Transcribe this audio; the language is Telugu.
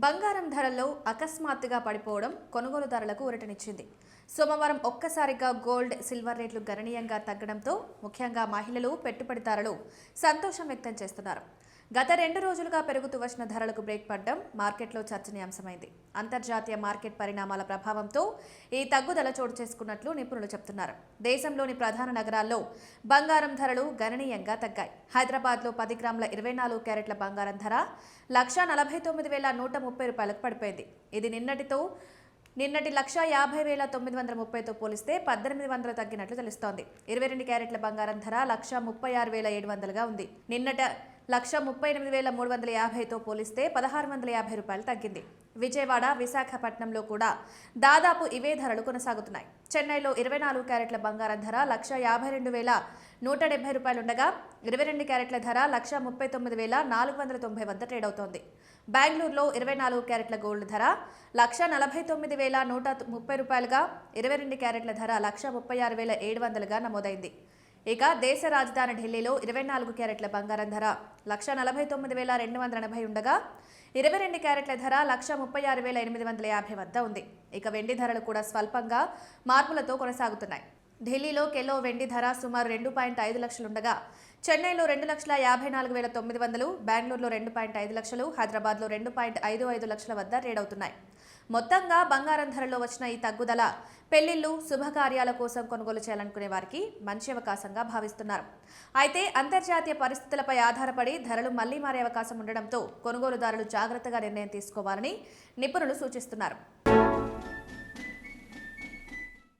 బంగారం ధరల్లో అకస్మాత్తుగా పడిపోవడం కొనుగోలుదారులకు ఊరటనిచ్చింది. సోమవారం ఒక్కసారిగా గోల్డ్, సిల్వర్ రేట్లు గణనీయంగా తగ్గడంతో ముఖ్యంగా మహిళలు, పెట్టుబడిదారులు సంతోషం వ్యక్తం చేస్తున్నారు. గత 2 రోజులుగా పెరుగుతూ వచ్చిన ధరలకు బ్రేక్ పడడం మార్కెట్లో చర్చనీయాంశమైంది. అంతర్జాతీయ మార్కెట్ పరిణామాల ప్రభావంతో ఈ తగ్గుదల చోటు చేసుకున్నట్లు నిపుణులు చెబుతున్నారు. దేశంలోని ప్రధాన నగరాల్లో బంగారం ధరలు గణనీయంగా తగ్గాయి. హైదరాబాద్లో 10 గ్రాముల 24 క్యారెట్ల బంగారం ధర 1,49,130 రూపాయలకు పడిపోయింది. ఇది నిన్నటి 1,50,930తో పోలిస్తే 1,800 తగ్గినట్లు తెలుస్తోంది. 22 క్యారెట్ల బంగారం ధర 1,36,700గా ఉంది. నిన్నట 1,38,350తో పోలిస్తే 1,650 రూపాయలు తగ్గింది. విజయవాడ, విశాఖపట్నంలో కూడా దాదాపు ఇవే ధరలు కొనసాగుతున్నాయి. చెన్నైలో 24 క్యారెట్ల బంగారం ధర 1,52,170 రూపాయలుండగా 22 క్యారెట్ల ధర 1,39,490 వద్ద ట్రేడ్ అవుతోంది. బెంగళూరులో 24 క్యారెట్ల గోల్డ్ ధర 1,49,130 రూపాయలుగా 22 క్యారెట్ల ధర 1,36,700గా నమోదైంది. ఇక దేశ రాజధాని ఢిల్లీలో 24 క్యారెట్ల బంగారం ధర 1,49,280 ఉండగా 22 క్యారెట్ల ధర 1,36,850 వద్ద ఉంది. ఇక వెండి ధరలు కూడా స్వల్పంగా మార్పులతో కొనసాగుతున్నాయి. ఢిల్లీలో కిలో వెండి ధర సుమారు 2.5 లక్షలుండగా చెన్నైలో 2,54,900, బెంగళూరులో 2.5 లక్షలు, హైదరాబాద్లో 2.55 లక్షల వద్ద ట్రేడ్ అవుతున్నాయి. మొత్తంగా బంగారం ధరలో వచ్చిన ఈ తగ్గుదల పెళ్లిళ్లు, శుభకార్యాల కోసం కొనుగోలు చేయాలనుకునే వారికి మంచి అవకాశంగా భావిస్తున్నారు. అయితే అంతర్జాతీయ పరిస్థితులపై ఆధారపడి ధరలు మళ్లీ మారే అవకాశం ఉండడంతో కొనుగోలుదారులు జాగ్రత్తగా నిర్ణయం తీసుకోవాలని నిపుణులు సూచిస్తున్నారు.